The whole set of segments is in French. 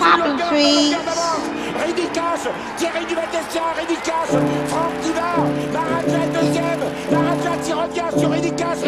Poppy trees. Ridicache, Thierry du Val-d'Estia, Ridicache, Franck Diva, Maraja deuxième, Maraja qui revient sur Ridicache,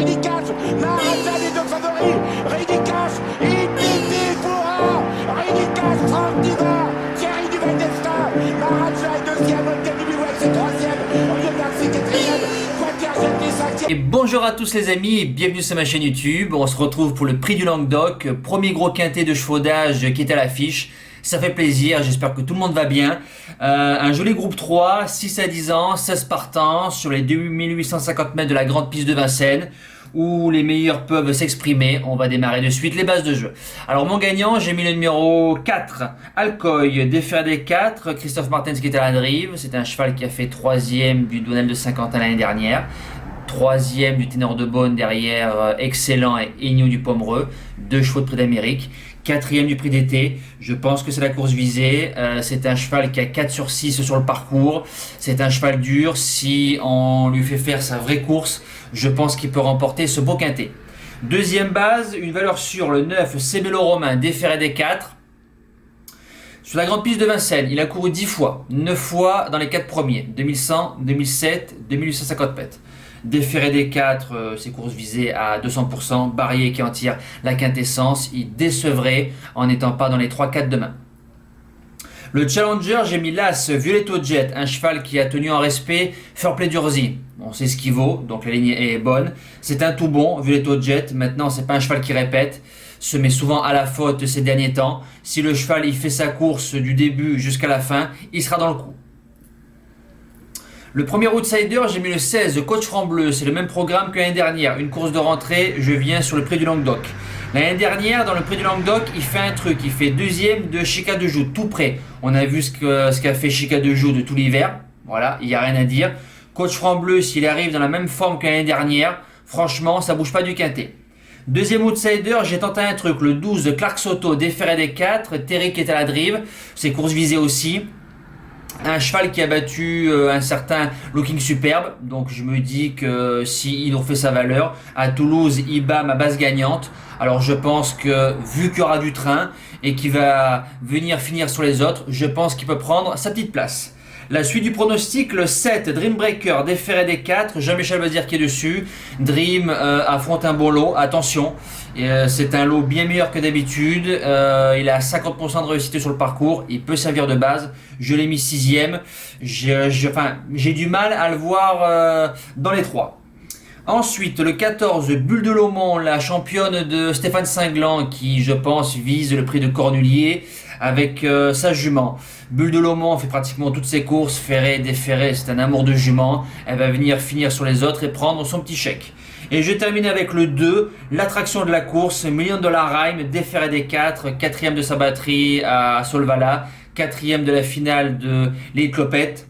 Maraja les deux favoris, Ridicache, Ipiti Foura, Ridicache, Franck Diva, Thierry du Val-d'Estia, Maraja est deuxième, Olteni Biwell c'est troisième, Olivier Garcia quatrième, Quater cinquième. Et bonjour à tous les amis et bienvenue sur ma chaîne YouTube. On se retrouve pour le prix du Languedoc, premier gros quintet de chevaudage qui est à l'affiche. Ça fait plaisir, j'espère que tout le monde va bien. Un joli groupe 3, 6 à 10 ans, 16 partants sur les 2850 mètres de la grande piste de Vincennes où les meilleurs peuvent s'exprimer. On va démarrer de suite les bases de jeu. Alors mon gagnant, j'ai mis le numéro 4, Alcoy, déféré des 4, Christophe Martens qui est à la drive. C'est un cheval qui a fait 3e du Douanel de Saint-Quentin l'année dernière. 3e du Ténor de Beaune derrière Excellent et Ignou du Pomereux. 2 chevaux de prix d'Amérique. 4e du prix d'été, je pense que c'est la course visée. C'est un cheval qui a 4 sur 6 sur le parcours. C'est un cheval dur. Si on lui fait faire sa vraie course, je pense qu'il peut remporter ce beau quintet. Deuxième base, une valeur sûre, le 9, Cébélo Romain, déféré des 4. Sur la grande piste de Vincennes, il a couru 10 fois, 9 fois dans les 4 premiers, 2100, 2007, 2850 mètres. Déféré des 4, ses courses visées à 200%, Barrier qui en tire la quintessence, il décevrait en n'étant pas dans les 3-4 de main. Le challenger, j'ai mis l'As Violetto Jet, un cheval qui a tenu en respect Fairplay d'Urzy. On sait ce qu'il vaut, donc la ligne est bonne. C'est un tout bon, Violetto Jet. Maintenant, c'est pas un cheval qui répète, se met souvent à la faute ces derniers temps. Si le cheval il fait sa course du début jusqu'à la fin, il sera dans le coup. Le premier outsider, j'ai mis le 16, Coach Franc-Bleu. C'est le même programme que l'année dernière. Une course de rentrée, je viens sur le prix du Languedoc. L'année dernière, dans le prix du Languedoc, il fait un truc. Il fait 2e de Chica de Joux, tout près. On a vu ce qu'a fait Chica de Joux de tout l'hiver. Voilà, il n'y a rien à dire. Coach Franc-Bleu, s'il arrive dans la même forme que l'année dernière, franchement, ça bouge pas du quintet. Deuxième outsider, j'ai tenté un truc. Le 12, Clark Soto, déféré des 4. Terry qui est à la drive. C'est course visée aussi. Un cheval qui a battu un certain Looking Superbe, donc je me dis que s'il refait sa valeur, à Toulouse il bat ma base gagnante, alors je pense que vu qu'il y aura du train et qu'il va venir finir sur les autres, je pense qu'il peut prendre sa petite place. La suite du pronostic, le 7, Dream Breaker, déféré des 4, Jean-Michel Bazir qui est dessus. Dream affronte un bon lot, attention, c'est un lot bien meilleur que d'habitude. Il a 50% de réussite sur le parcours, il peut servir de base. Je l'ai mis 6e, j'ai du mal à le voir dans les 3. Ensuite, le 14, Bulle de Lomont, la championne de Stéphane Cinglan, qui, je pense, vise le prix de Cornulier avec sa jument. Bulle de Lomont fait pratiquement toutes ses courses, ferré, déféré, c'est un amour de jument. Elle va venir finir sur les autres et prendre son petit chèque. Et je termine avec le 2, l'attraction de la course, $1 million Rhyme, déféré des 4, 4e de sa batterie à Solvala, 4e de la finale de l'Élite Clopette.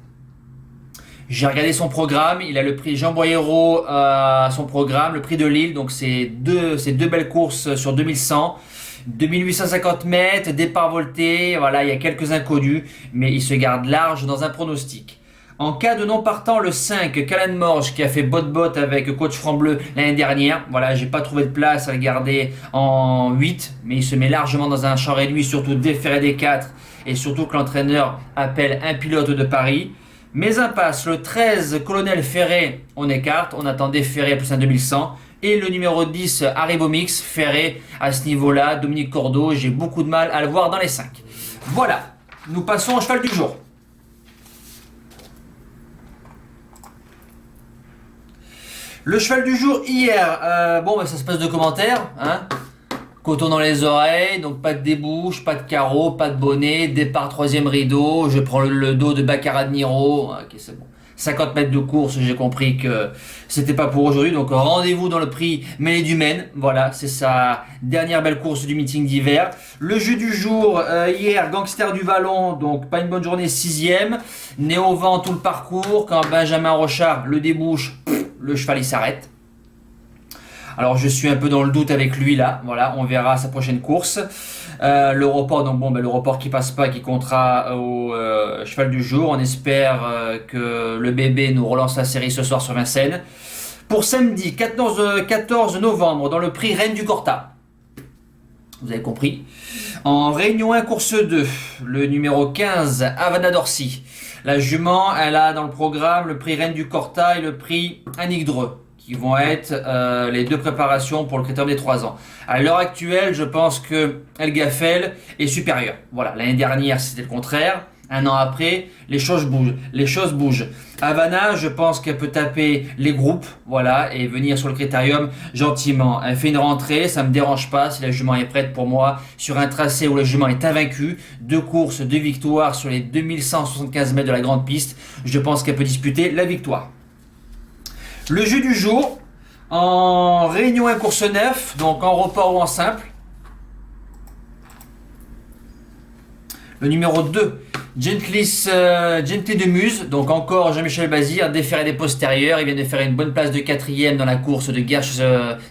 J'ai regardé son programme, il a le prix Jean Boyero à son programme, le prix de Lille, donc c'est deux belles courses sur 2100. 2850 mètres, départ volté, voilà, il y a quelques inconnus, mais il se garde large dans un pronostic. En cas de non partant, le 5, Callan Morge, qui a fait bot avec Coach Franc-Bleu l'année dernière. Voilà, j'ai pas trouvé de place à le garder en 8, mais il se met largement dans un champ réduit, surtout déféré des 4, et surtout que l'entraîneur appelle un pilote de Paris. Mes impasses, le 13, Colonel Ferré, on écarte, on attend déféré plus un 2100. Et le numéro 10, Haribo Mix, Ferré, à ce niveau-là, Dominique Cordeau, j'ai beaucoup de mal à le voir dans les 5. Voilà, nous passons au cheval du jour. Le cheval du jour hier, ça se passe de commentaires, hein. Coton dans les oreilles, donc pas de débouche, pas de carreau, pas de bonnet, départ 3e rideau, je prends le dos de Baccarat de Niro, ok c'est bon. 50 mètres de course, j'ai compris que c'était pas pour aujourd'hui, donc rendez-vous dans le prix Mêlée du Maine. Voilà, c'est sa dernière belle course du meeting d'hiver. Le jeu du jour, hier, Gangster du Vallon, donc pas une bonne journée, 6e. Néo vent tout le parcours, quand Benjamin Rochard le débouche, le cheval il s'arrête. Alors je suis un peu dans le doute avec lui là, voilà, on verra sa prochaine course. Le report, donc le report qui passe pas, qui comptera au cheval du jour. On espère que le bébé nous relance la série ce soir sur Vincennes. Pour samedi 14 novembre, dans le prix Reine du Corta. Vous avez compris. En Réunion 1, course 2, le numéro 15, Havana Dorcy. La jument, elle a dans le programme le prix Reine du Corta et le prix Annick Dreux, qui vont être les deux préparations pour le critérium des 3 ans. À l'heure actuelle, je pense que El Gaffel est supérieur. Voilà, l'année dernière, c'était le contraire. Un an après, les choses bougent. Havana, je pense qu'elle peut taper les groupes, voilà, et venir sur le critérium gentiment. Elle fait une rentrée, ça me dérange pas si la jument est prête pour moi sur un tracé où la jument est invaincue. 2 courses, 2 victoires sur les 2175 mètres de la grande piste. Je pense qu'elle peut disputer la victoire. Le jeu du jour, en Réunion 1 course 9, donc en report ou en simple. Le numéro 2, Gently de Muse, donc encore Jean-Michel Bazir, déféré des postérieurs. Il vient de faire une bonne place de 4ème dans la course de Gersh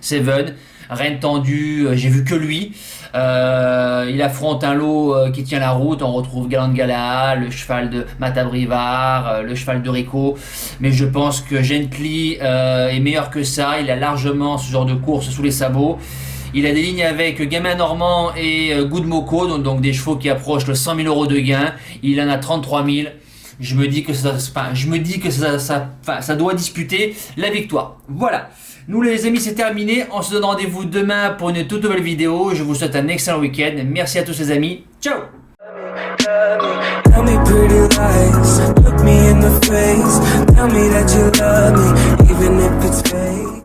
7. Reine tendue, j'ai vu que lui. Il affronte un lot qui tient la route. On retrouve Galant Gala, le cheval de Matabrivard, le cheval de Rico. Mais je pense que Gently est meilleur que ça. Il a largement ce genre de course sous les sabots. Il a des lignes avec Gamin Normand et Good Moko, donc des chevaux qui approchent le 100 000 euros de gain. Il en a 33 000. Je me dis que ça doit disputer la victoire. Voilà. Nous les amis, c'est terminé. On se donne rendez-vous demain pour une toute nouvelle vidéo. Je vous souhaite un excellent week-end. Merci à tous les amis. Ciao. Tell me pretty lies, look me in the face, tell me that you love me, even if it's fake.